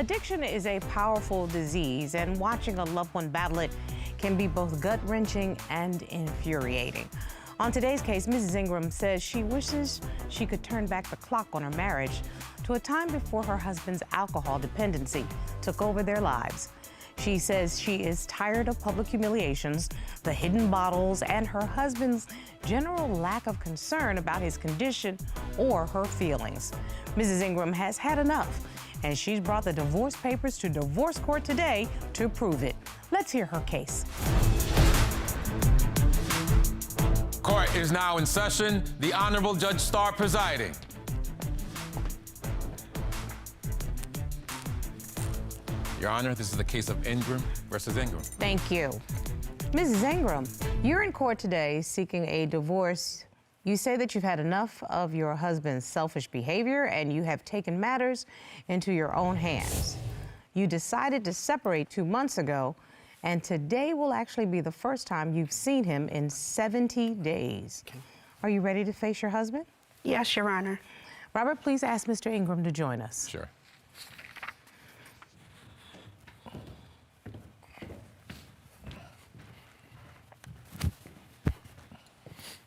Addiction is a powerful disease, and watching a loved one battle it can be both gut-wrenching and infuriating. On today's case, Mrs. Ingram says she wishes she could turn back the clock on her marriage to a time before her husband's alcohol dependency took over their lives. She says she is tired of public humiliations, the hidden bottles, and her husband's general lack of concern about his condition or her feelings. Mrs. Ingram has had enough, and she's brought the divorce papers to divorce court today to prove it. Let's hear her case. Court is now in session. The Honorable Judge Starr presiding. Your Honor, this is the case of Ingram versus Ingram. Thank you. Mrs. Ingram, you're in court today seeking a divorce. You say that you've had enough of your husband's selfish behavior and you have taken matters into your own hands. You decided to separate 2 months ago, and today will actually be the first time you've seen him in 70 days. Okay. Are you ready to face your husband? Yes, Your Honor. Robert, please ask Mr. Ingram to join us. Sure.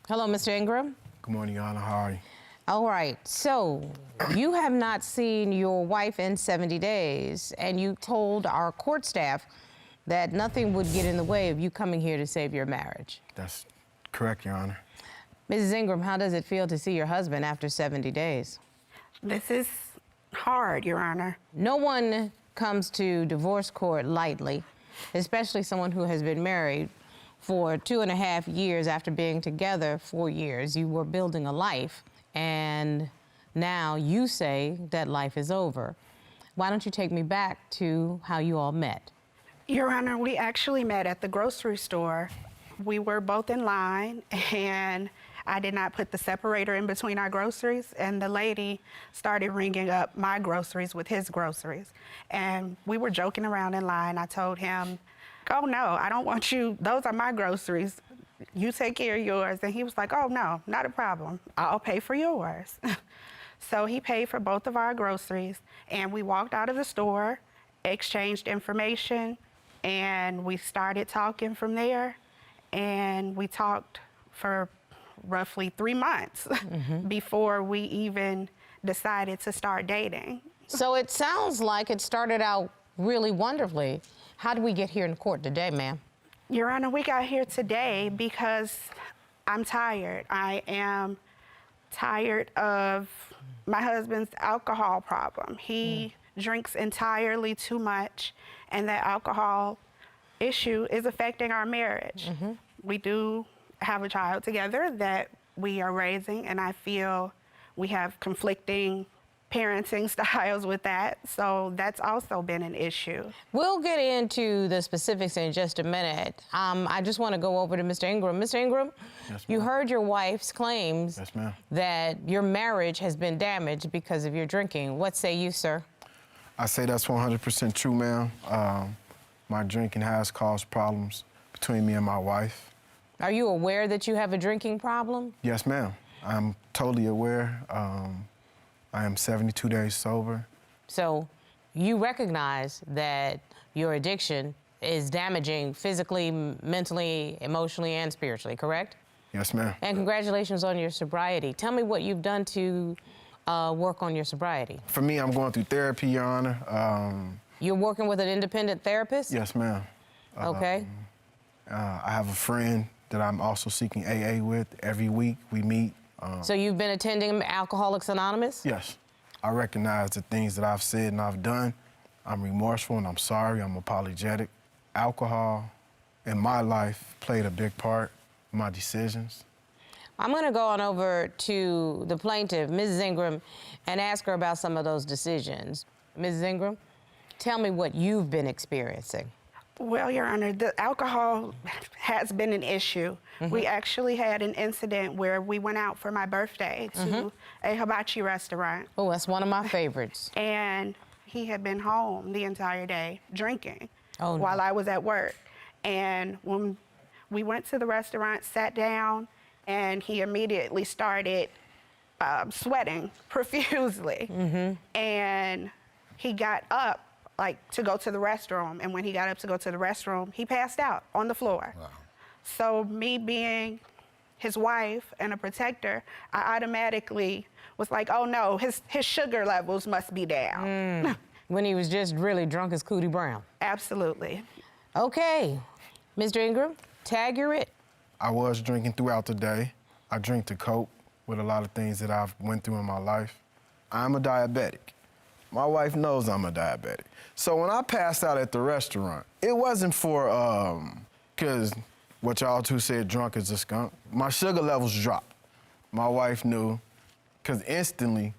Hello, Mr. Ingram. Good morning, Your Honor. How are you? All right, so you have not seen your wife in 70 days, and you told our court staff that nothing would get in the way of you coming here to save your marriage. That's correct, Your Honor. Mrs. Ingram, how does it feel to see your husband after 70 days? This is hard, Your Honor. No one comes to divorce court lightly, especially someone who has been married for 2.5 years after being together 4 years. You were building a life, and now you say that life is over. Why don't you take me back to how you all met? Your Honor, we actually met at the grocery store. We were both in line, and I did not put the separator in between our groceries, and the lady started ringing up my groceries with his groceries. And we were joking around in line. I told him, "Oh, no, I don't want you. Those are my groceries. You take care of yours." And he was like, "Oh, no, not a problem. I'll pay for yours." So he paid for both of our groceries, and we walked out of the store, exchanged information, and we started talking from there. And we talked for roughly 3 months before we even decided to start dating. So it sounds like it started out really wonderfully. How did we get here in court today, ma'am? Your Honor, we got here today because I'm tired. I am tired of my husband's alcohol problem. He drinks entirely too much, and that alcohol issue is affecting our marriage. We do have a child together that we are raising, and I feel we have conflicting parenting styles with that, so that's also been an issue. We'll get into the specifics in just a minute. I just want to go over to Mr. Ingram. Mr. Ingram, Yes, you ma'am. heard your wife's claims Yes, ma'am. that your marriage has been damaged because of your drinking. What say you, sir? I say that's 100% true, ma'am. My drinking has caused problems between me and my wife. Are you aware that you have a drinking problem? Yes, ma'am. I'm totally aware. I am 72 days sober. So you recognize that your addiction is damaging physically, mentally, emotionally, and spiritually, correct? Yes, ma'am. And congratulations on your sobriety. Tell me what you've done to work on your sobriety. For me, I'm going through therapy, Your Honor. You're working with an independent therapist? Yes, ma'am. Okay. I have a friend that I'm also seeking AA with. Every week we meet. So you've been attending Alcoholics Anonymous? Yes. I recognize the things that I've said and I've done. I'm remorseful and I'm sorry. I'm apologetic. Alcohol in my life played a big part in my decisions. I'm going to go on over to the plaintiff, Mrs. Ingram, and ask her about some of those decisions. Mrs. Ingram, tell me what you've been experiencing. Well, Your Honor, the alcohol has been an issue. We actually had an incident where we went out for my birthday to a hibachi restaurant. Oh, that's one of my favorites. And he had been home the entire day drinking Oh, no. while I was at work. And when we went to the restaurant, sat down, and he immediately started sweating profusely. And he got up like to go to the restroom. And when he got up to go to the restroom, he passed out on the floor. Wow. So me being his wife and a protector, I automatically was like, oh no, his sugar levels must be down. When he was just really drunk as Cootie Brown. Absolutely. Okay, Mr. Ingram, tag your it. I was drinking throughout the day. I drink to cope with a lot of things that I've went through in my life. I'm a diabetic. My wife knows I'm a diabetic. So when I passed out at the restaurant, it wasn't for, cause what y'all two said, drunk as a skunk. My sugar levels dropped. My wife knew, cause instantly,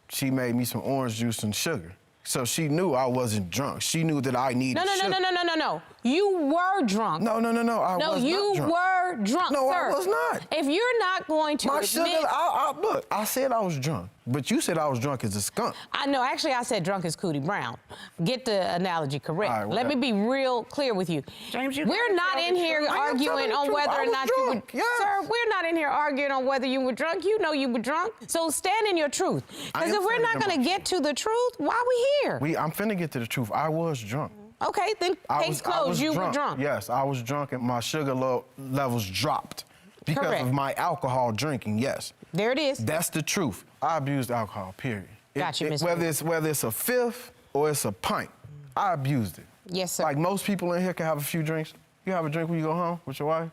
she made me some orange juice and sugar. So she knew I wasn't drunk. She knew that I needed sugar. No. You were drunk. No, I was not drunk. No, you were drunk, No, sir. I was not. If you're not going to My admit... sugar, look, I said I was drunk, but you said I was drunk as a skunk. I know, actually I said drunk as Cootie Brown. Get the analogy correct. All right, Let me be real clear with you. James, you we're gotta not tell in the here truth. I am arguing telling the on truth. whether I or was not drunk, you were... yes. Sir, we're not in here arguing on whether you were drunk. You know you were drunk. So stand in your truth. I Because am if we're not standing in going to my get to the truth, why are we here? I'm finna get to the truth. I was drunk. Okay, then case closed. You were drunk. Yes, I was drunk and my sugar levels dropped because Correct. of my alcohol drinking, yes. There it is. That's the truth. I abused alcohol, period. Got you, Mr. Whether it's a fifth or it's a pint, I abused it. Yes, sir. Like most people in here can have a few drinks. You have a drink when you go home with your wife?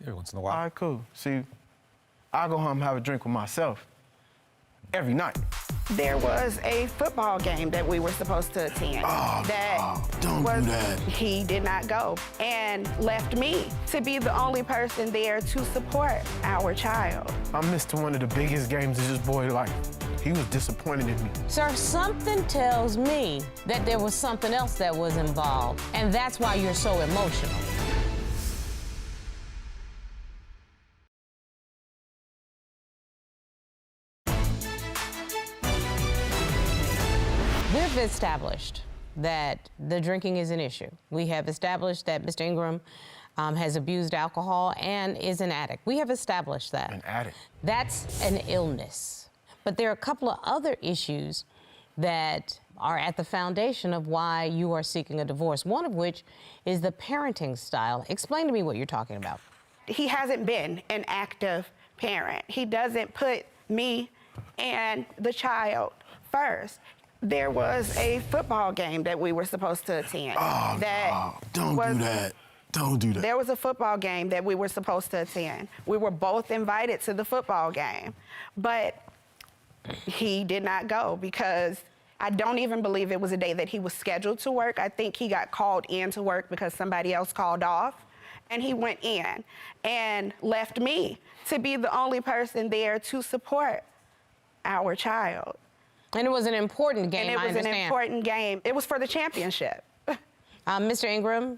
Every once in a All while. right, cool. See, I go home and have a drink with myself every night. There was a football game that we were supposed to attend. don't do that. He did not go and left me to be the only person there to support our child. I missed one of the biggest games of this boy's life. He was disappointed in me. Sir, something tells me that there was something else that was involved, and that's why you're so emotional. We've established that the drinking is an issue. We have established that Mr. Ingram has abused alcohol and is an addict. We have established that. An addict? That's an illness. But there are a couple of other issues that are at the foundation of why you are seeking a divorce, one of which is the parenting style. Explain to me what you're talking about. He hasn't been an active parent. He doesn't put me and the child first. There was a football game that we were supposed to attend. Don't do that. Don't do that. There was a football game that we were supposed to attend. We were both invited to the football game, but he did not go because I don't even believe it was a day that he was scheduled to work. I think he got called in to work because somebody else called off, and he went in and left me to be the only person there to support our child. And it was an important game, And it I was an understand. important game. It was for the championship. Mr. Ingram,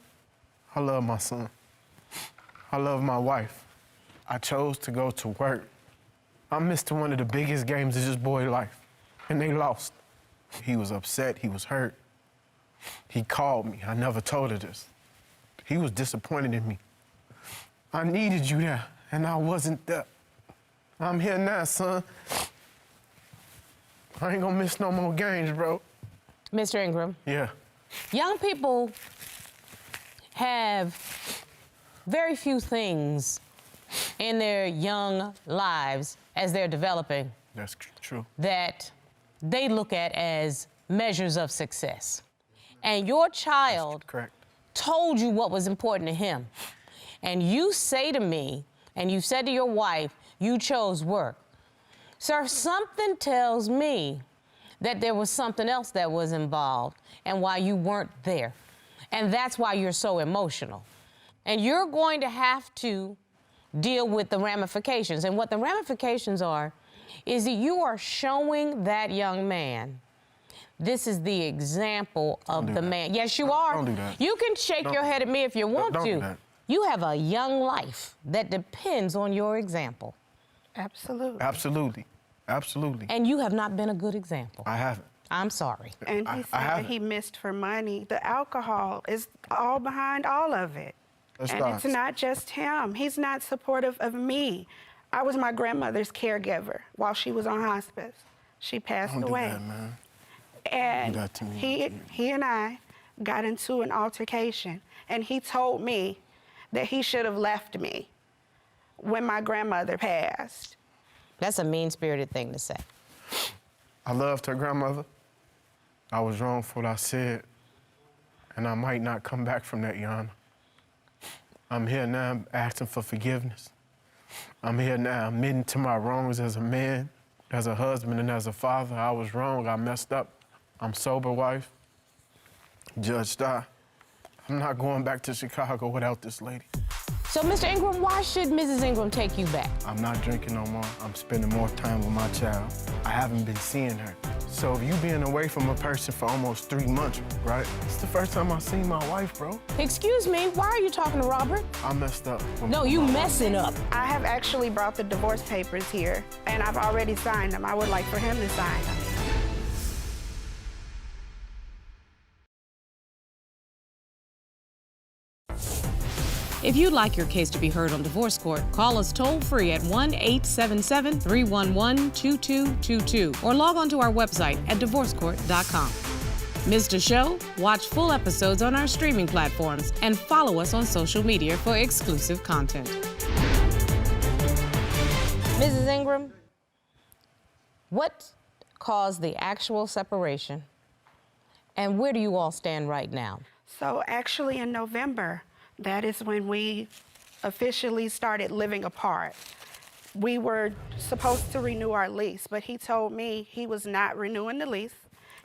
I love my son. I love my wife. I chose to go to work. I missed one of the biggest games of this boy's life, and they lost. He was upset. He was hurt. He called me. I never told her this. He was disappointed in me. I needed you there, and I wasn't there. I'm here now, son. I ain't gonna miss no more games, bro. Mr. Ingram, Yeah. young people have very few things in their young lives as they're developing That's true. that they look at as measures of success. And your child Correct. told you what was important to him. And you say to me, and you said to your wife, you chose work. Sir, something tells me that there was something else that was involved and why you weren't there. And that's why you're so emotional. And you're going to have to deal with the ramifications. And what the ramifications are is that you are showing that young man this is the example of the man. Yes, you are. Don't do that. You can shake your head at me if you want don't to. do that. You have a young life that depends on your example. Absolutely. Absolutely. Absolutely. And you have not been a good example. I haven't. I'm sorry. And I he said that haven't. he missed for money. The alcohol is all behind all of it. Let's And stop. it's not just him. He's not supportive of me. I was my grandmother's caregiver while she was on hospice. She passed Don't do away. that, man. And Do that to me. he and I got into an altercation, and he told me that he should have left me when my grandmother passed. That's a mean-spirited thing to say. I loved her grandmother. I was wrong for what I said, and I might not come back from that, Your Honor. I'm here now asking for forgiveness. I'm here now admitting to my wrongs as a man, as a husband, and as a father. I was wrong. I messed up. I'm sober, wife. Judge Starr, I'm not going back to Chicago without this lady. So, Mr. Ingram, why should Mrs. Ingram take you back? I'm not drinking no more. I'm spending more time with my child. I haven't been seeing her. So if you being away from a person for almost 3 months, right? It's the first time I seen my wife, bro. Excuse me, why are you talking to Robert? I messed up. No, you messing up. I have actually brought the divorce papers here, and I've already signed them. I would like for him to sign them. If you'd like your case to be heard on divorce court, call us toll-free at 1-877-311-2222 or log on to our website at divorcecourt.com. Missed a show? Watch full episodes on our streaming platforms and follow us on social media for exclusive content. Mrs. Ingram, what caused the actual separation, and where do you all stand right now? So actually in November, that is when we officially started living apart. We were supposed to renew our lease, but he told me he was not renewing the lease.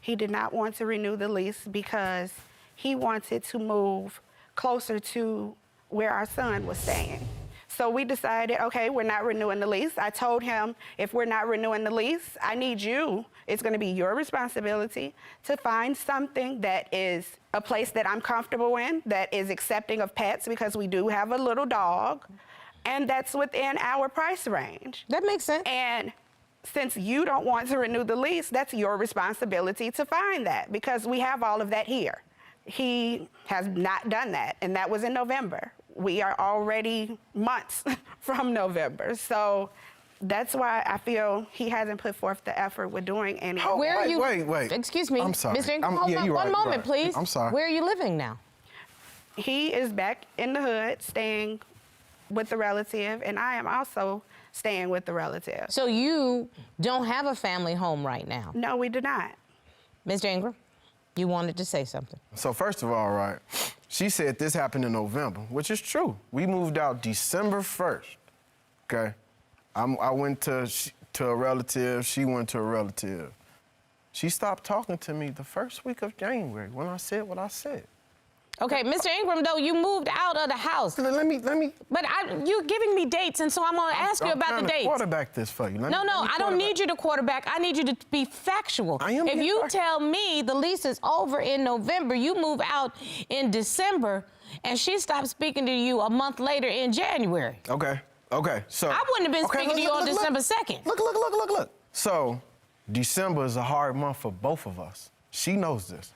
He did not want to renew the lease because he wanted to move closer to where our son was staying. So we decided, okay, we're not renewing the lease. I told him, if we're not renewing the lease, I need you. It's gonna be your responsibility to find something that is a place that I'm comfortable in, that is accepting of pets, because we do have a little dog, and that's within our price range. That makes sense. And since you don't want to renew the lease, that's your responsibility to find that, because we have all of that here. He has not done that, and that was in November. We are already months from November. So that's why I feel he hasn't put forth the effort with doing any. Oh, Where are you? Wait. Excuse me, I'm sorry. Mr. Ingram, hold on you're one right, moment, right. please. I'm sorry. Where are you living now? He is back in the hood, staying with the relative, and I am also staying with the relative. So you don't have a family home right now? No, we do not. Mr. Ingram, you wanted to say something. So first of all, right, she said this happened in November, which is true. We moved out December 1st, okay? I went to a relative, she went to a relative. She stopped talking to me the first week of January when I said what I said. Okay, Mr. Ingram, though, you moved out of the house. Let me. But you're giving me dates, and so I'm gonna ask you about the dates. I'm quarterback this for you. No, I don't need you to quarterback. I need you to be factual. I am if being you factual. tell me the lease is over in November, you move out in December, and she stopped speaking to you a month later in January. Okay. So I wouldn't have been speaking to you on December 2nd. Look. So December is a hard month for both of us. She knows this,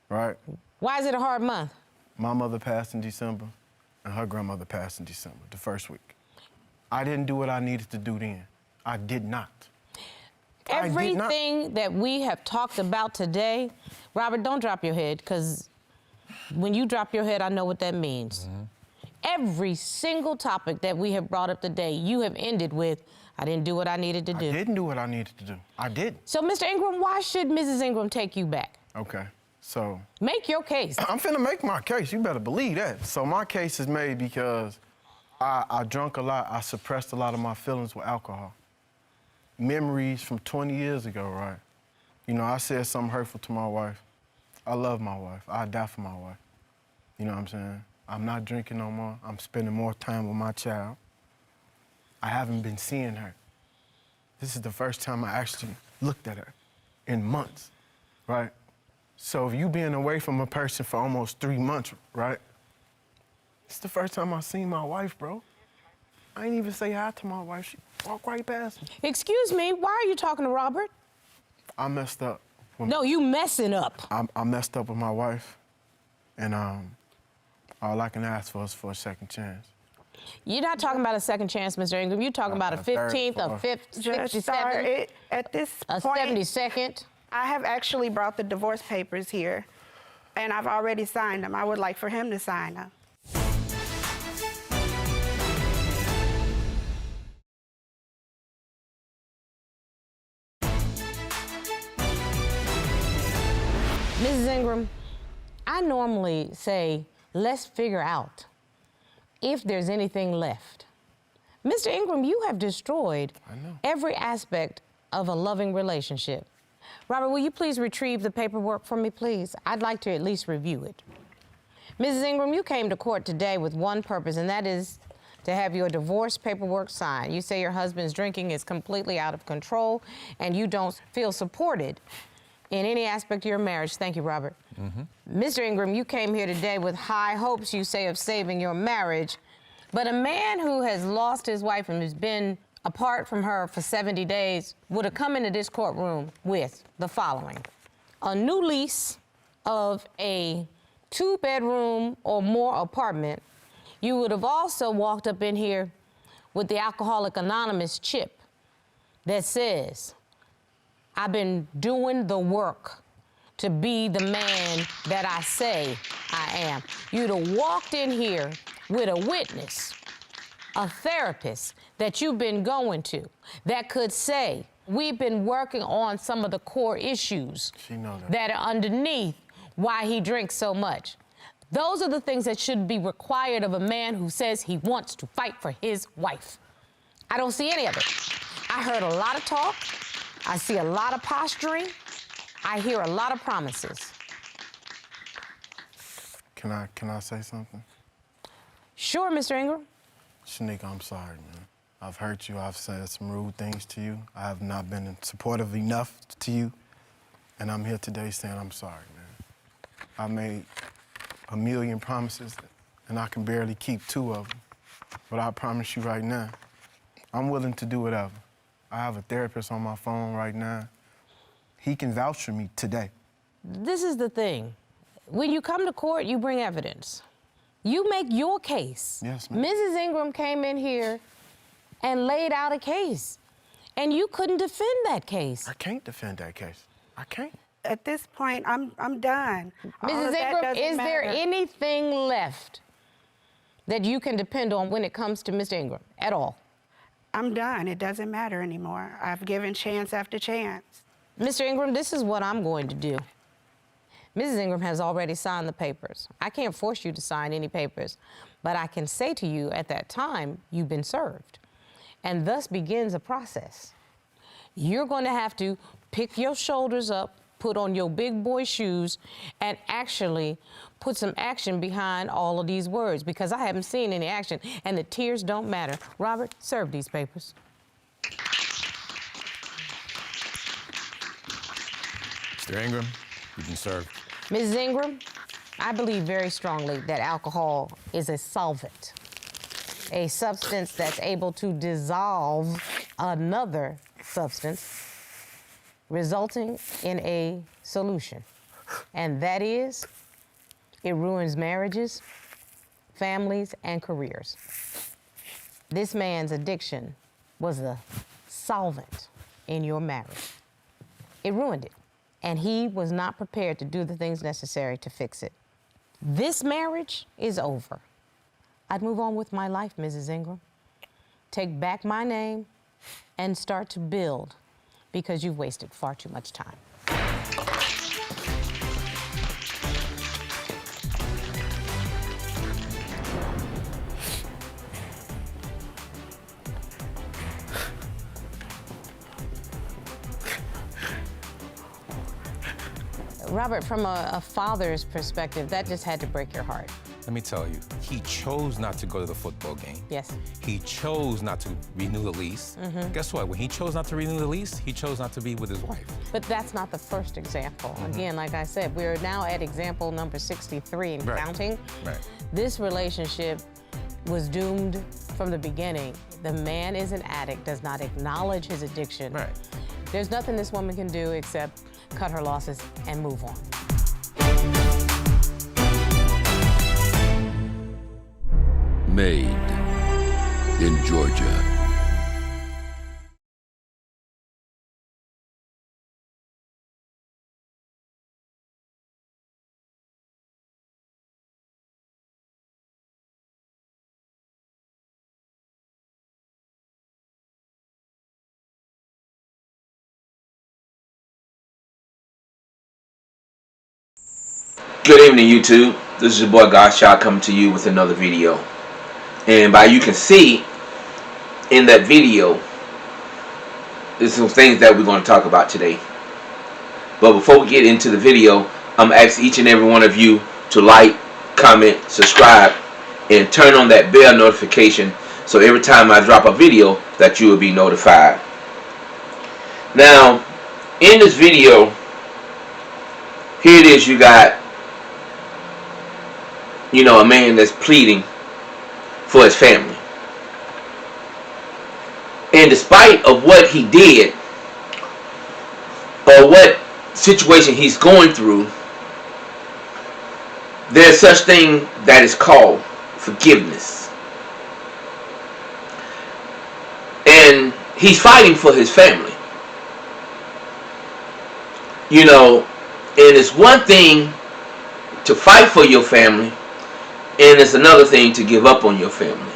right? Why is it a hard month? My mother passed in December, and her grandmother passed in December, the first week. I didn't do what I needed to do then. I did not. Everything that we have talked about today, Robert, don't drop your head, because when you drop your head, I know what that means. Mm-hmm. Every single topic that we have brought up today, you have ended with, I didn't do what I needed to do. I didn't do what I needed to do. I didn't. So, Mr. Ingram, why should Mrs. Ingram take you back? Okay, so. Make your case. I'm finna make my case. You better believe that. So my case is made because I drank a lot. I suppressed a lot of my feelings with alcohol. Memories from 20 years ago, right? You know, I said something hurtful to my wife. I love my wife. I'd die for my wife. You know what I'm saying? I'm not drinking no more. I'm spending more time with my child. I haven't been seeing her. This is the first time I actually looked at her in months, right? So if you being away from a person for almost 3 months, right? It's the first time I seen my wife, bro. I ain't even say hi to my wife. She walked right past me. Excuse me, why are you talking to Robert? I messed up. No, you messing up. I messed up with my wife, and all I can ask for is for a second chance. You're not talking about a second chance, Mr. Ingram. You're talking about a 15th, a 5th, Judge 67th, Starr, at this a point, 72nd. I have actually brought the divorce papers here, and I've already signed them. I would like for him to sign them. Mrs. Ingram, I normally say, let's figure out if there's anything left. Mr. Ingram, you have destroyed every aspect of a loving relationship. Robert, will you please retrieve the paperwork for me, please? I'd like to at least review it. Mrs. Ingram, you came to court today with one purpose, and that is to have your divorce paperwork signed. You say your husband's drinking is completely out of control, and you don't feel supported in any aspect of your marriage. Thank you, Robert. Mr. Ingram, you came here today with high hopes, you say, of saving your marriage. But a man who has lost his wife and has been apart from her for 70 days would have come into this courtroom with the following: a new lease of a 2-bedroom or more apartment. You would have also walked up in here with the Alcoholics Anonymous chip that says, I've been doing the work to be the man that I say I am. You'd have walked in here with a witness, a therapist that you've been going to that could say, we've been working on some of the core issues that are underneath why he drinks so much. Those are the things that should be required of a man who says he wants to fight for his wife. I don't see any of it. I heard a lot of talk. I see a lot of posturing. I hear a lot of promises. Can I say something? Sure, Mr. Ingram. Shanika, I'm sorry, man. I've hurt you. I've said some rude things to you. I have not been supportive enough to you. And I'm here today saying I'm sorry, man. I made a million promises, and I can barely keep 2 of them. But I promise you right now, I'm willing to do whatever. I have a therapist on my phone right now. He can vouch for me today. This is the thing. When you come to court, you bring evidence. You make your case. Yes, ma'am. Mrs. Ingram came in here and laid out a case, and you couldn't defend that case. I can't defend that case. I can't. At this point, I'm done. All Mrs. of that Ingram, doesn't is there matter. anything left that you can depend on when it comes to Mr. Ingram at all? I'm done. It doesn't matter anymore. I've given chance after chance. Mr. Ingram, this is what I'm going to do. Mrs. Ingram has already signed the papers. I can't force you to sign any papers, but I can say to you at that time, you've been served. And thus begins a process. You're going to have to pick your shoulders up, put on your big boy shoes, and actually put some action behind all of these words, because I haven't seen any action, and the tears don't matter. Robert, serve these papers. Mr. Ingram, you've been served. Mrs. Ingram, I believe very strongly that alcohol is a solvent, a substance that's able to dissolve another substance, resulting in a solution. And that is, it ruins marriages, families, and careers. This man's addiction was a solvent in your marriage. It ruined it. And he was not prepared to do the things necessary to fix it. This marriage is over. I'd move on with my life, Mrs. Ingram. Take back my name and start to build, because you've wasted far too much time. Robert, from a father's perspective, that just had to break your heart. Let me tell you, he chose not to go to the football game. Yes. He chose not to renew the lease. Guess what? When he chose not to renew the lease, he chose not to be with his wife. But that's not the first example. Again, like I said, we're now at example number 63 and counting. Right. This relationship was doomed from the beginning. The man is an addict, does not acknowledge his addiction. Right. There's nothing this woman can do except cut her losses and move on. Made in Georgia. Good evening, YouTube. This is your boy Godshot coming to you with another video. And by you can see in that video, there's some things that we're going to talk about today. But before we get into the video, I'm asking each and every one of you to like, comment, subscribe, and turn on that bell notification so every time I drop a video that you will be notified. Now, in this video, here it is, you got a man that's pleading for his family. And despite of what he did or what situation he's going through, there's such thing that is called forgiveness. And he's fighting for his family. And it's one thing to fight for your family, and it's another thing to give up on your family.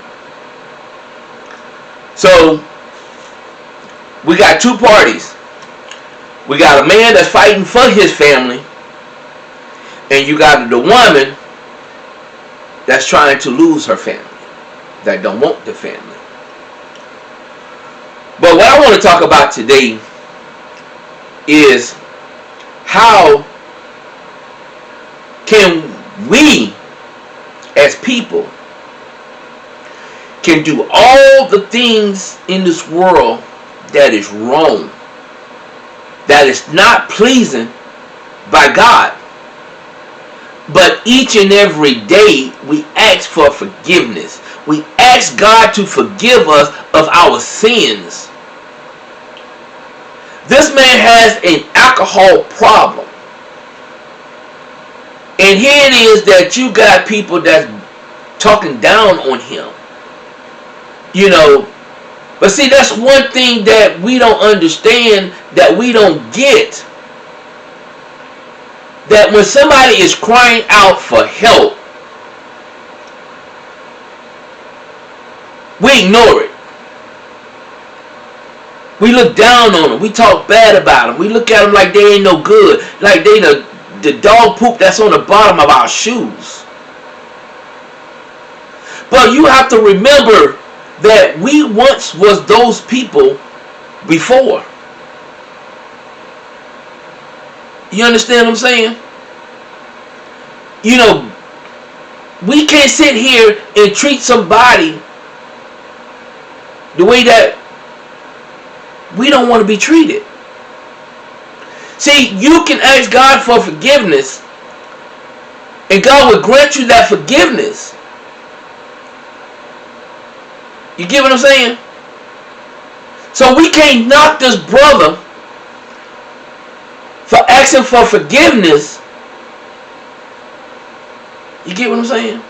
So, we got two parties. We got a man that's fighting for his family, and you got the woman that's trying to lose her family, that don't want the family. But what I want to talk about today is how can we as people can do all the things in this world that is wrong, that is not pleasing by God, but each and every day we ask for forgiveness. We ask God to forgive us of our sins. This man has an alcohol problem. And here it is that you got people that's talking down on him. But see, that's one thing that we don't understand, that we don't get. That when somebody is crying out for help, we ignore it. We look down on them. We talk bad about them. We look at them like they ain't no good. Like they the dog poop that's on the bottom of our shoes. But you have to remember that we once was those people before. You understand what I'm saying? We can't sit here and treat somebody the way that we don't want to be treated. See, you can ask God for forgiveness, and God will grant you that forgiveness. You get what I'm saying? So we can't knock this brother for asking for forgiveness. You get what I'm saying?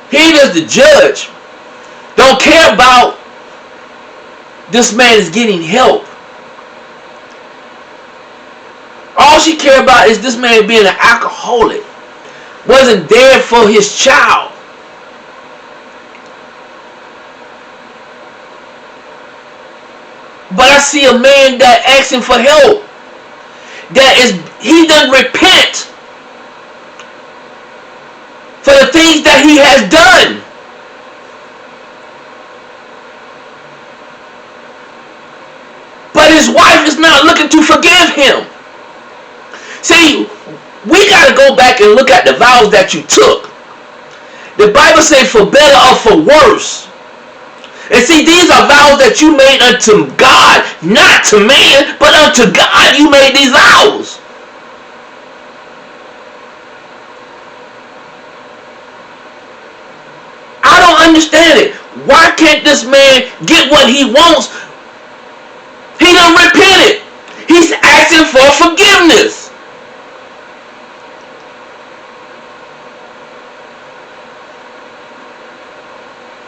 He does the judge don't care about this man is getting help. All she cared about is this man being an alcoholic. Wasn't there for his child. But I see a man that asking for help. He doesn't repent for the things that he has done. But his wife is not looking to forgive him. See, we got to go back and look at the vows that you took. The Bible says for better or for worse. And see, these are vows that you made unto God, not to man, but unto God you made these vows. I don't understand it. Why can't this man get what he wants? He done repented. He's asking for forgiveness.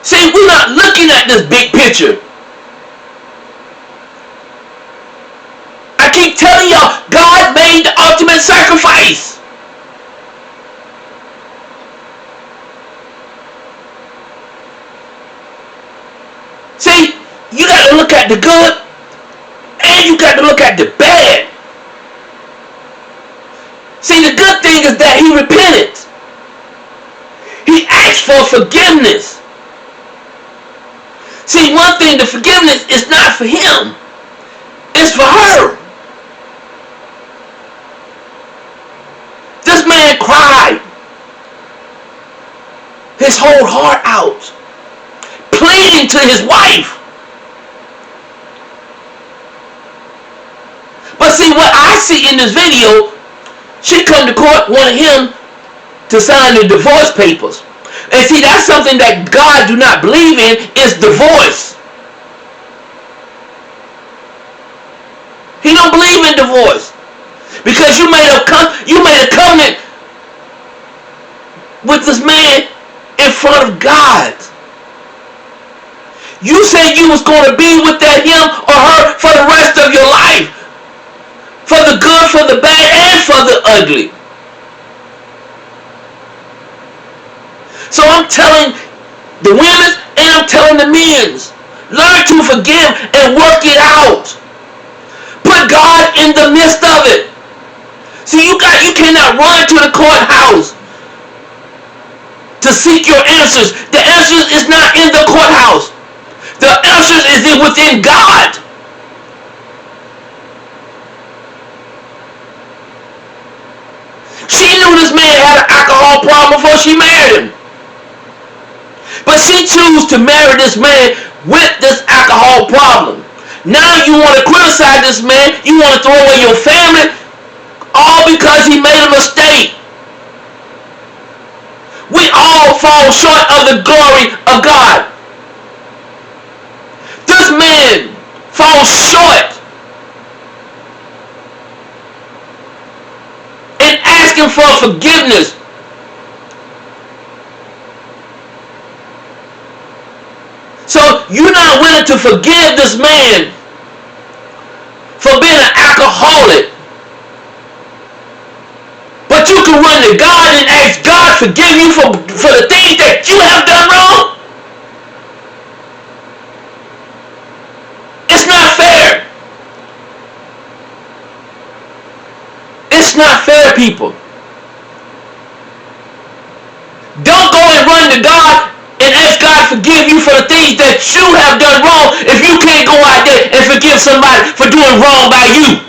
See, we're not looking at this big picture. I keep telling y'all, God made the ultimate sacrifice. See, you got to look at the good and you got to look at the bad. and he repented. He asked for forgiveness. See, one thing, the forgiveness is not for him. It's for her. This man cried his whole heart out, pleading to his wife. But see, what I see in this video, she come to court wanting him to sign the divorce papers. And see, that's something that God do not believe in, is divorce. He don't believe in divorce. Because you made a covenant with this man in front of God. You said you was going to be with that him or her for the rest of your life. For the good, for the bad, and for the ugly. So I'm telling the women and I'm telling the men, learn to forgive and work it out. Put God in the midst of it. See, you cannot run to the courthouse to seek your answers. The answers is not in the courthouse. The answers is within God. She knew this man had an alcohol problem before she married him. But she chose to marry this man with this alcohol problem. Now you want to criticize this man, you want to throw away your family, all because he made a mistake. We all fall short of the glory of God. This man falls short in asking for forgiveness. So you're not willing to forgive this man for being an alcoholic. But you can run to God and ask God to forgive you for the things that you have done wrong. It's not fair. It's not fair, people. Don't go and run to God and ask God to forgive you for the things that you have done wrong if you can't go out there and forgive somebody for doing wrong by you.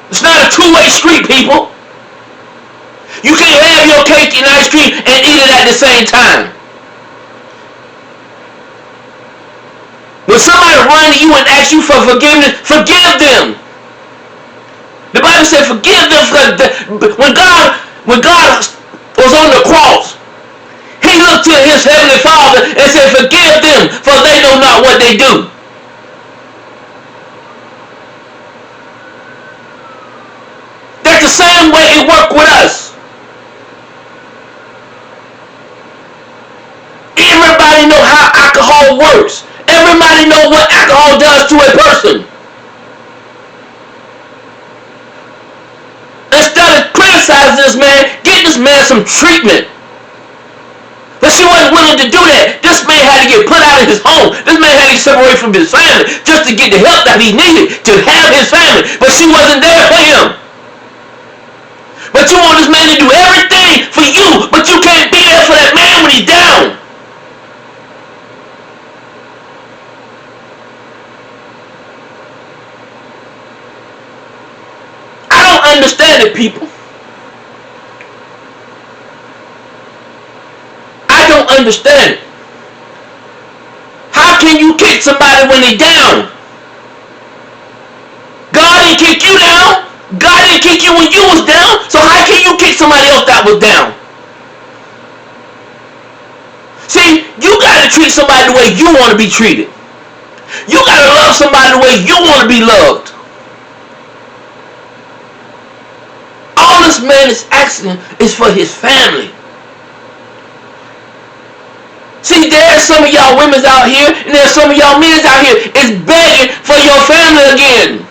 It's not a two-way street, people. You can't have your cake and ice cream and eat it at the same time. When somebody runs to you and asks you for forgiveness, forgive them. The Bible said forgive them because when God was on the cross, he looked to his heavenly Father and said, forgive them, for they know not what they do. That's the same way it worked with us. Everybody know how alcohol works. Everybody know what alcohol does to a person. Instead of criticizing this man, get this man some treatment. But she wasn't willing to do that. This man had to get put out of his home. This man had to get separated from his family just to get the help that he needed to have his family. But she wasn't there for him. But you want this man to do everything for you, but you can't be there for that man when he's down. I don't understand it, people. Understand it. How can you kick somebody when they're down? God didn't kick you down. God didn't kick you when you was down. So how can you kick somebody else that was down? See, you gotta treat somebody the way you want to be treated. You gotta love somebody the way you want to be loved. All this man is asking is for his family. See, there's some of y'all women out here, and there's some of y'all men out here is begging for your family again.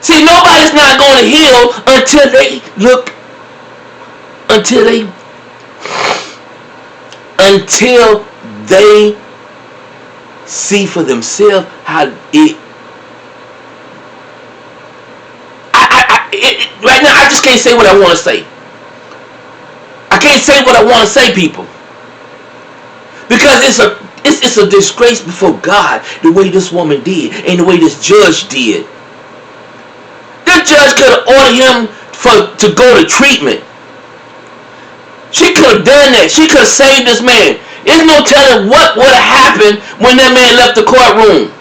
See, nobody's not going to heal until they see for themselves how it. Right now, I just can't say what I want to say. I can't say what I want to say, people, because it's a disgrace before God the way this woman did and the way this judge did. The judge could have ordered him to go to treatment. She could have done that. She could have saved this man. There's no telling what would have happened when that man left the courtroom.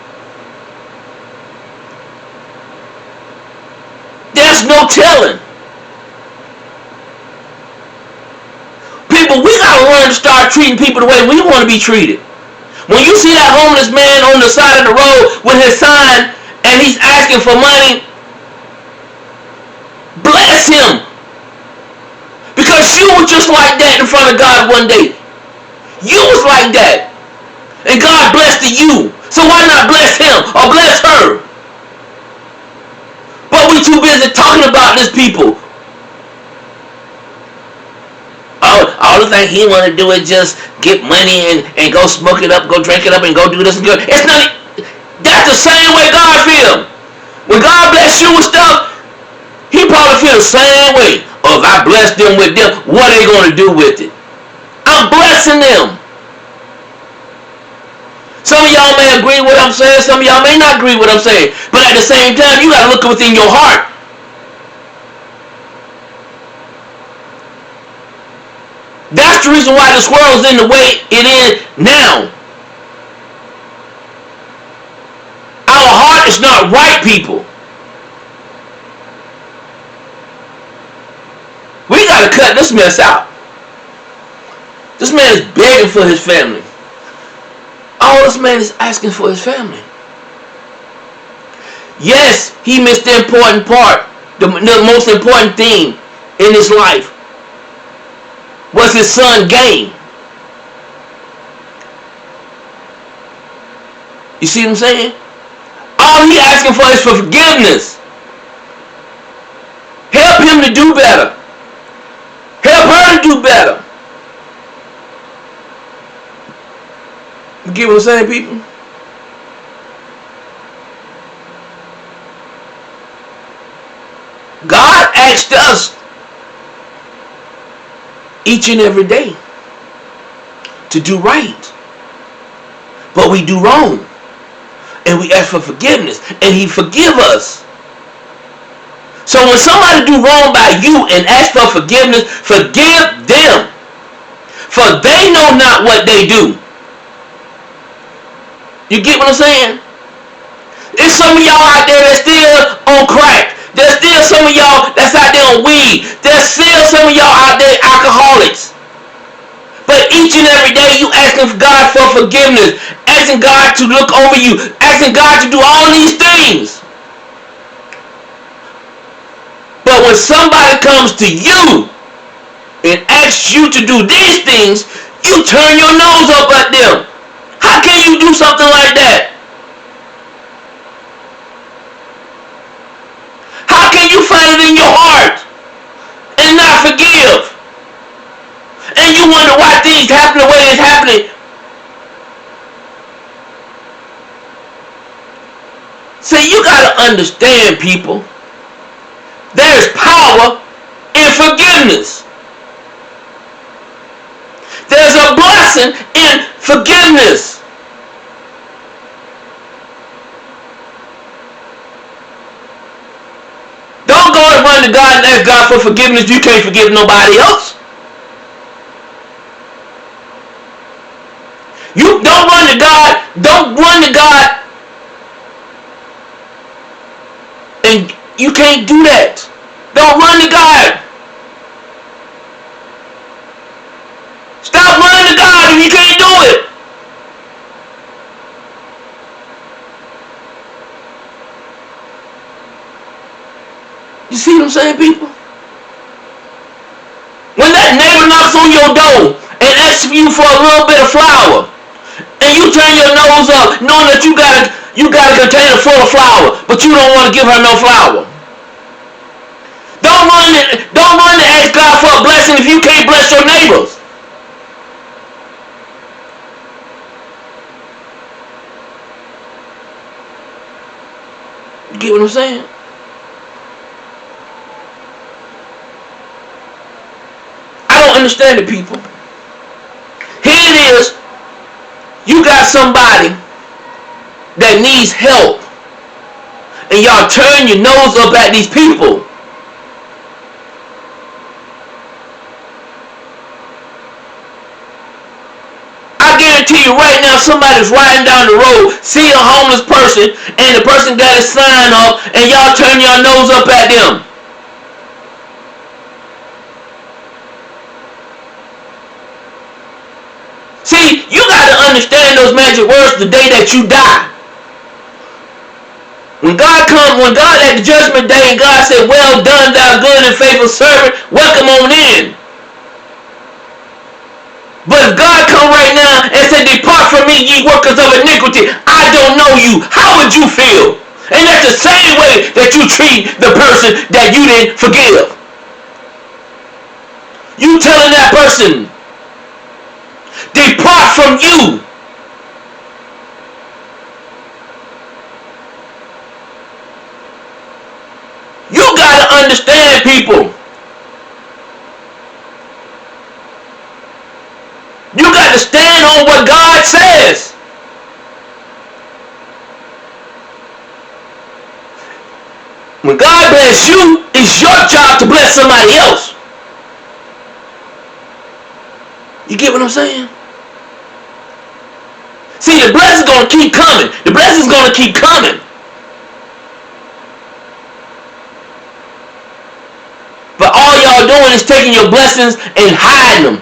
There's no telling. People, we gotta learn to start treating people the way we want to be treated. When you see that homeless man on the side of the road with his sign and he's asking for money, bless him. Because you were just like that in front of God one day. You was like that. And God blessed you. So why not bless him or bless her? But we too busy talking about this, people. All the thing he want to do is just get money and go smoke it up, go drink it up, and go do this and go. It's not. That's the same way God feels. When God bless you with stuff, he probably feel the same way. Oh, if I bless them with them, what are they going to do with it? I'm blessing them. Some of y'all may agree with what I'm saying. Some of y'all may not agree with what I'm saying. But at the same time, you got to look within your heart. That's the reason why this world is in the way it is now. Our heart is not right, people. We got to cut this mess out. This man is begging for his family. All this man is asking for his family. Yes, he missed the important part. The most important thing in his life was his son gain. You see what I'm saying? All he asking for is for forgiveness. Help him to do better. Help her to do better. You get what I'm saying, people? God asked us each and every day to do right. But we do wrong. And we ask for forgiveness. And he forgive us. So when somebody do wrong by you and ask for forgiveness, forgive them. For they know not what they do. You get what I'm saying? There's some of y'all out there that's still on crack. There's still some of y'all that's out there on weed. There's still some of y'all out there alcoholics. But each and every day you asking God for forgiveness. Asking God to look over you. Asking God to do all these things. But when somebody comes to you and asks you to do these things, you turn your nose up at them. How can you do something like that? How can you find it in your heart and not forgive? And you wonder why things happen the way it's happening. See, you gotta understand, people. There's power in forgiveness. There's a blessing in forgiveness. Don't go and run to God and ask God for forgiveness. You can't forgive nobody else. You don't run to God. Don't run to God. And you can't do that. Don't run to God. Stop running to God if you can't do it. You see what I'm saying, people? When that neighbor knocks on your door and asks you for a little bit of flour, and you turn your nose up knowing that you got a container full of flour, but you don't want to give her no flour. Don't run to ask God for a blessing if you can't bless your neighbors. get what I'm saying? I don't understand it, people. Here it is. You got somebody that needs help, and y'all turn your nose up at these people. I guarantee you right now, somebody's riding down the road, see a homeless person, and the person got a sign up, and y'all turn your nose up at them. See, you got to understand those magic words the day that you die. When God at the judgment day, and God said, well done, thou good and faithful servant, welcome on in. But if God come right now and say, depart from me, ye workers of iniquity, I don't know you, how would you feel? And that's the same way that you treat the person that you didn't forgive. You telling that person, depart from you. You gotta understand, people. You got to stand on what God says. When God bless you, it's your job to bless somebody else. You get what I'm saying? See, the blessing's going to keep coming. The blessing's going to keep coming. But all y'all doing is taking your blessings and hiding them.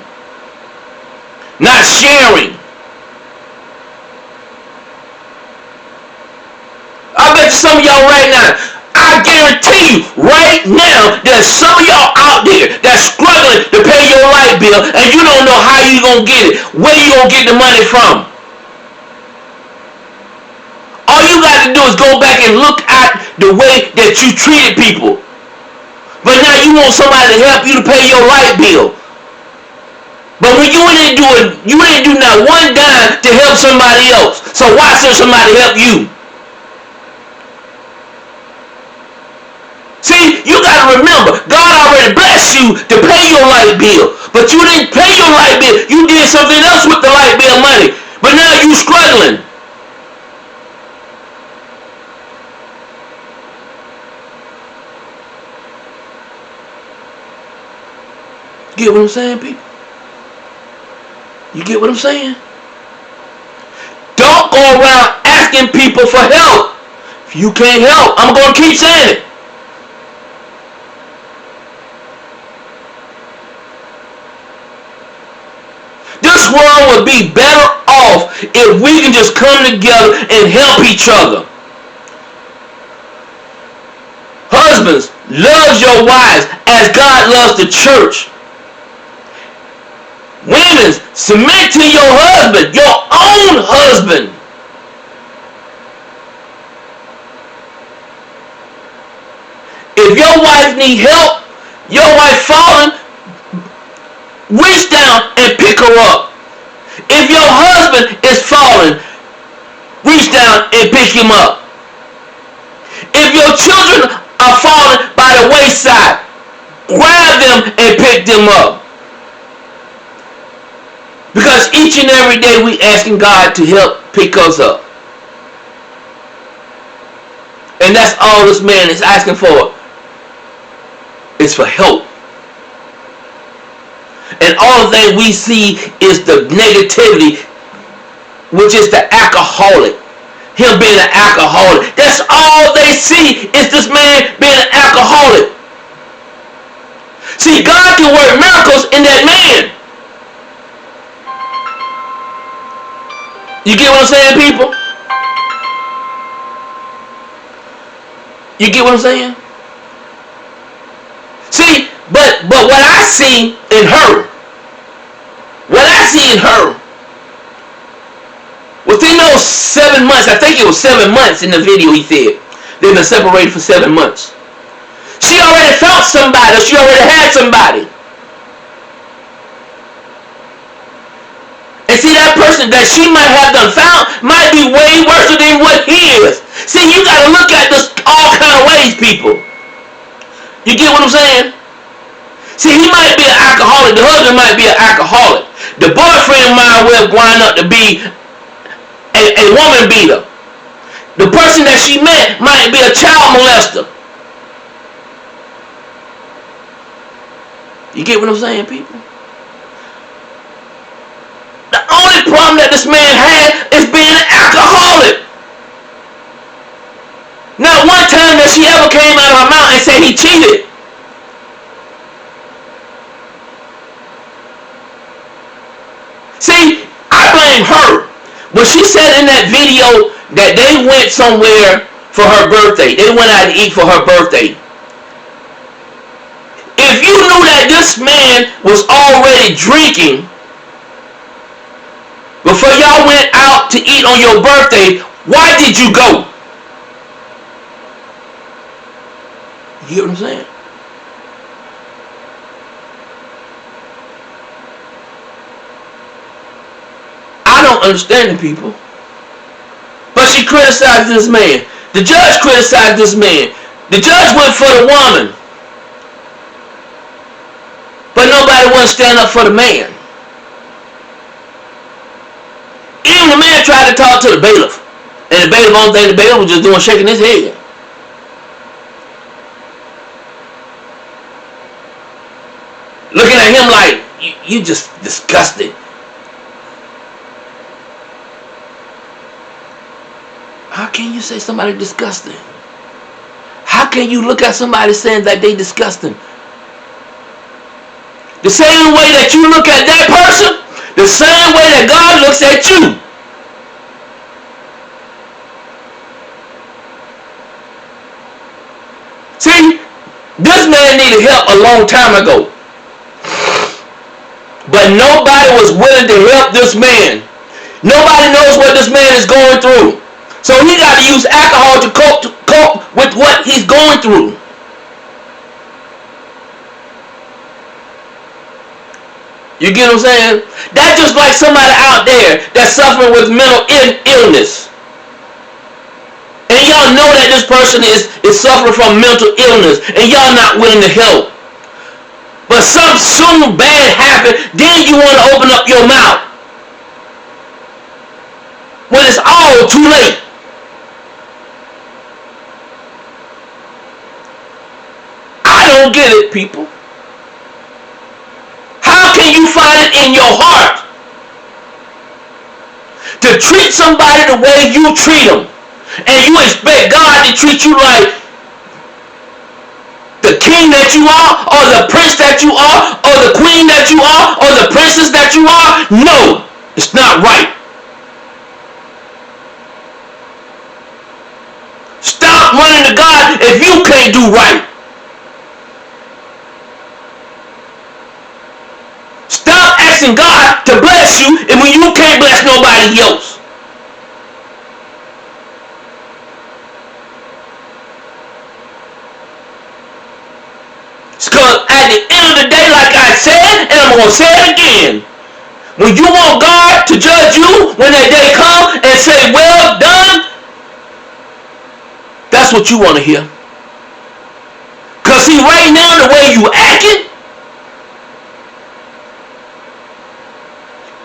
Not sharing. I bet you some of y'all right now, I guarantee you right now, there's some of y'all out there that's struggling to pay your light bill, and you don't know how you gonna get it. Where you gonna get the money from? All you got to do is go back and look at the way that you treated people. But now you want somebody to help you to pay your light bill. But when you didn't do not one dime to help somebody else. So why should somebody help you? See, you gotta remember, God already blessed you to pay your light bill. But you didn't pay your light bill. You did something else with the light bill money. But now you struggling. Get what I'm saying, people? You get what I'm saying? Don't go around asking people for help. If you can't help, I'm going to keep saying it. This world would be better off if we can just come together and help each other. Husbands, love your wives as God loves the church. Women, submit to your husband, your own husband. If your wife needs help, your wife falling, reach down and pick her up. If your husband is falling, reach down and pick him up. If your children are falling by the wayside, grab them and pick them up. Because each and every day we asking God to help pick us up. And that's all this man is asking for. It's for help. And all that we see is the negativity, which is the alcoholic. Him being an alcoholic. That's all they see is this man being an alcoholic. See, God can work miracles in that man. You get what I'm saying, people? You get what I'm saying? See, but what I see in her, within those 7 months, I think it was 7 months in the video he said, they've been separated for 7 months. She already felt somebody, or she already had somebody. And see, that person that she might have done found might be way worse than what he is. See, you got to look at this all all kind of ways, people. You get what I'm saying? See, he might be an alcoholic. The husband might be an alcoholic. The boyfriend might well wind up to be a woman beater. The person that she met might be a child molester. You get what I'm saying, people? The only problem that this man had is being an alcoholic. Not one time that she ever came out of her mouth and said he cheated. See, I blame her. When she said in that video that they went somewhere for her birthday, they went out to eat for her birthday. If you knew that this man was already drinking before y'all went out to eat on your birthday, why did you go? You hear what I'm saying? I don't understand the people. But she criticized this man. The judge criticized this man. The judge went for the woman. But nobody wanted to stand up for the man. Even the man tried to talk to the bailiff. And the bailiff, only thing the bailiff was just doing, shaking his head. Looking at him like, you just disgusting. How can you say somebody disgusting? How can you look at somebody saying that they disgusting? The same way that you look at that person, the same way that God looks at you. See, this man needed help a long time ago. But nobody was willing to help this man. Nobody knows what this man is going through. So he got to use alcohol to cope with what he's going through. You get what I'm saying? That's just like somebody out there that's suffering with mental illness. And y'all know that this person is suffering from mental illness and y'all not willing to help. But something bad happened, then you want to open up your mouth. When it's all too late. I don't get it, people. How can you find it in your heart to treat somebody the way you treat them, and you expect God to treat you like the king that you are, or the prince that you are, or the queen that you are, or the princess that you are? No, it's not right. Stop running to God if you can't do right. Stop asking God to bless you and when you can't bless nobody else. Because at the end of the day, like I said, and I'm going to say it again, when you want God to judge you when that day comes and say, well done, that's what you want to hear. Because see, right now, the way you acting,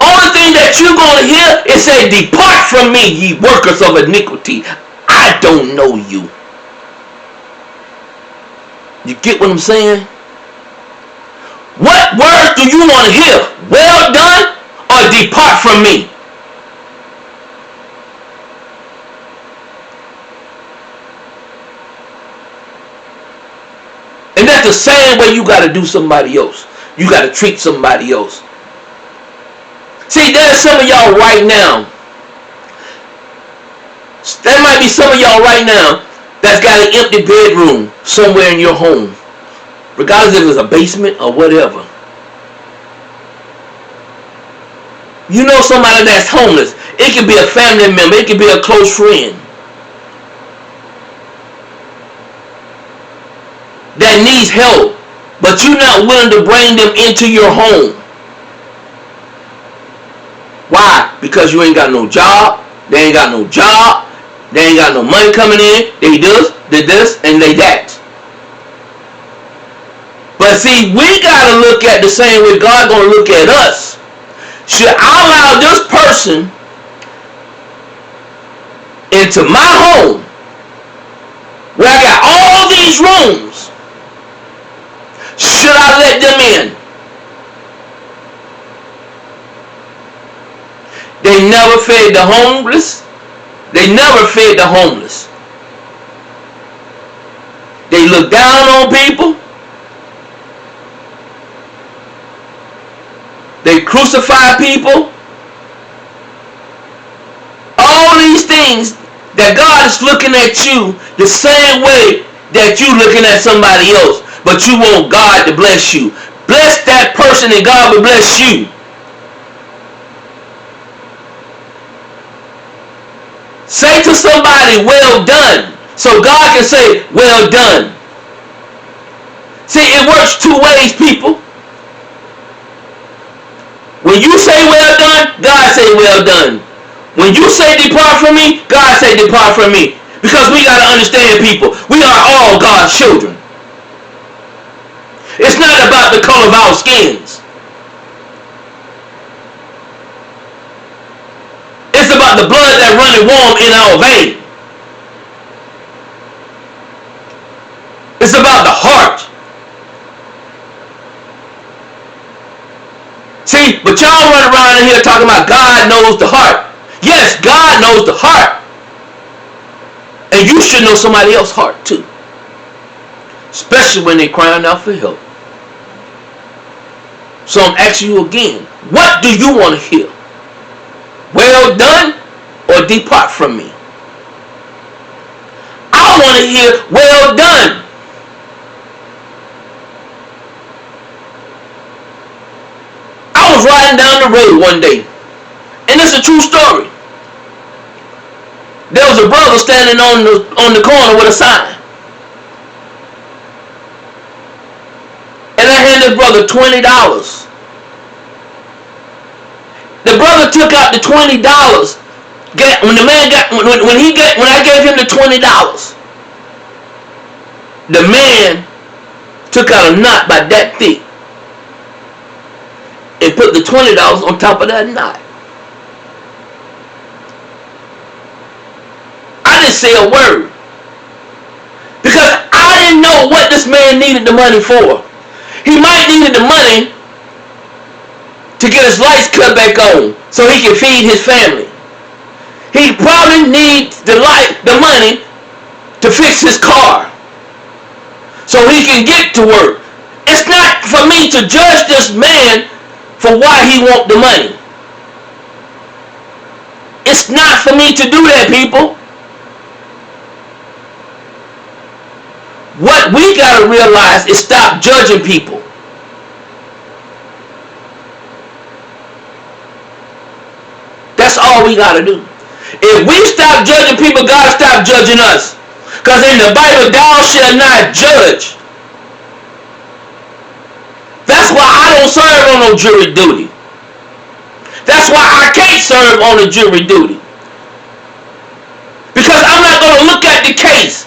only thing that you're going to hear is say, depart from me, ye workers of iniquity. I don't know you. You get what I'm saying? What words do you want to hear? Well done or depart from me? And that's the same way you got to do somebody else. You got to treat somebody else. See, there's some of y'all right now. There might be some of y'all right now that's got an empty bedroom somewhere in your home. Regardless if it's a basement or whatever. You know somebody that's homeless. It could be a family member. It could be a close friend. That needs help. But you're not willing to bring them into your home. Why? Because you ain't got no job. They ain't got no job. They ain't got no money coming in. They this, they this, and they that. But see, we gotta look at the same way God gonna look at us. Should I allow this person into my home where I got all these rooms? Should I let them in? They never fed the homeless. They never fed the homeless. They look down on people. They crucify people. All these things that God is looking at you the same way that you looking at somebody else. But you want God to bless you. Bless that person and God will bless you. Say to somebody, well done. So God can say, well done. See, it works two ways, people. When you say well done, God say well done. When you say depart from me, God say depart from me. Because we got to understand, people, we are all God's children. It's not about the color of our skins. It's about the blood that running warm in our vein. It's about the heart. See, but y'all run around in here talking about God knows the heart. Yes, God knows the heart. And you should know somebody else's heart too. Especially when they're crying out for help. So I'm asking you again, what do you want to hear? Well done or depart from me? I want to hear well done. I was riding down the road one day, and it's a true story. There was a brother standing on the corner with a sign. And I handed the brother $20. The brother took out the $20. When I gave him the $20, the man took out a knot by that thick and put the $20 on top of that knot. I didn't say a word because I didn't know what this man needed the money for. He might needed the money to get his lights cut back on so he can feed his family. He probably needs the money to fix his car so he can get to work. It's not for me to judge this man for why he wants the money. It's not for me to do that, people. What we gotta realize is stop judging people. That's all we gotta do. If we stop judging people, God stop judging us. Because in the Bible, thou shalt not judge. That's why I don't serve on no jury duty. That's why I can't serve on a jury duty. Because I'm not going to look at the case.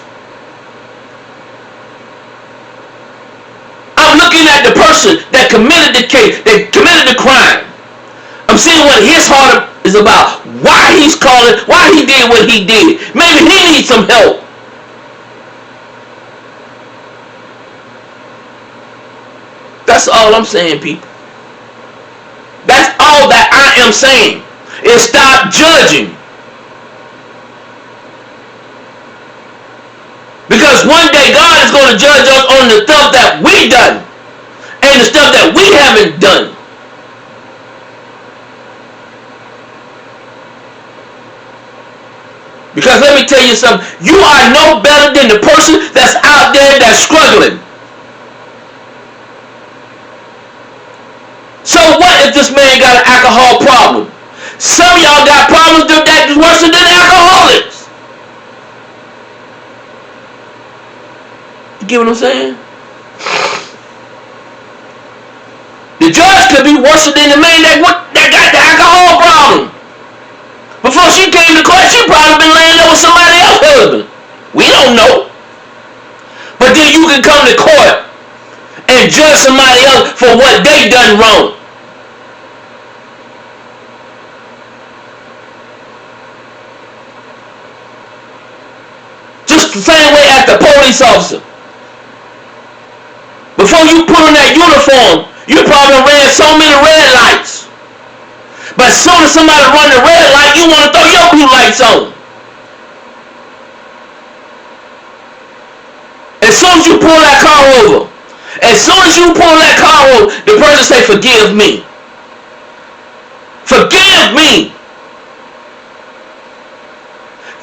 I'm looking at the person that committed the case, that committed the crime. I'm seeing what his heart is about. Why he's calling, why he did what he did. Maybe he needs some help. That's all I'm saying, people. That's all that I am saying. Is stop judging. Because one day God is going to judge us on the stuff that we done and the stuff that we haven't done. Because let me tell you something, you are no better than the person that's out there that's struggling. So what if this man got an alcohol problem? Some of y'all got problems that is worse than alcoholics. You get what I'm saying? The judge could be worse than the man that got the alcohol problem. Before she came to court, she probably been laying there with somebody else's husband. We don't know. But then you can come to court and judge somebody else for what they done wrong. Just the same way as the police officer. Before you put on that uniform, you probably ran so many red lights. But as soon as somebody run the red light, you want to throw your blue lights on. As soon as you pull that car over, as soon as you pull that car over, the person say, forgive me. Forgive me.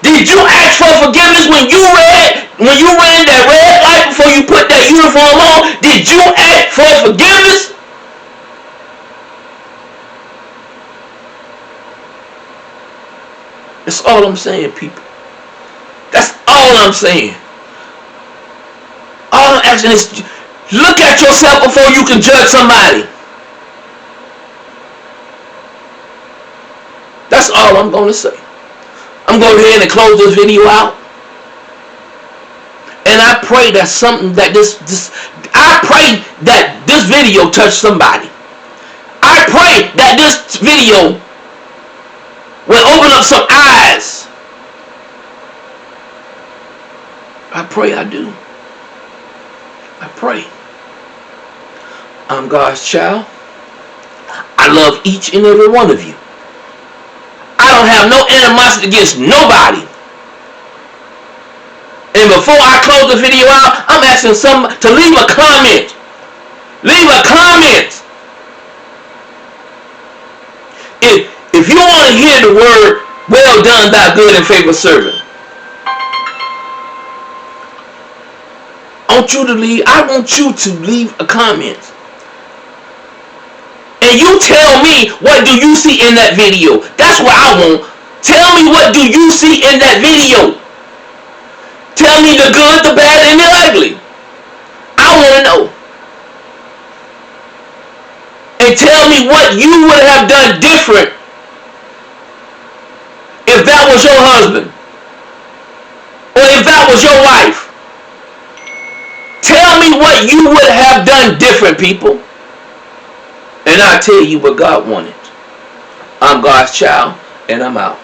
Did you ask for forgiveness when you ran that red light before you put that uniform on? Did you ask for forgiveness? That's all I'm saying, people. That's all I'm saying. All I'm asking is look at yourself before you can judge somebody. That's all I'm going to say. I'm going to go ahead and close this video out. And I pray that I pray that this video touched somebody. I pray that this video will open up some eyes. I pray I do. I pray. I'm God's child. I love each and every one of you. I don't have no animosity against nobody. And before I close the video out, I'm asking somebody to leave a comment. Leave a comment. If you want to hear the word, well done, thy good and faithful servant, I want you to leave a comment. And you tell me, what do you see in that video? That's what I want. Tell me, what do you see in that video? Tell me the good, the bad, and the ugly. I want to know. And tell me what you would have done different if that was your husband. Or if that was your wife. Tell me what you would have done different, people. And I'll tell you what God wanted. I'm God's child, and I'm out.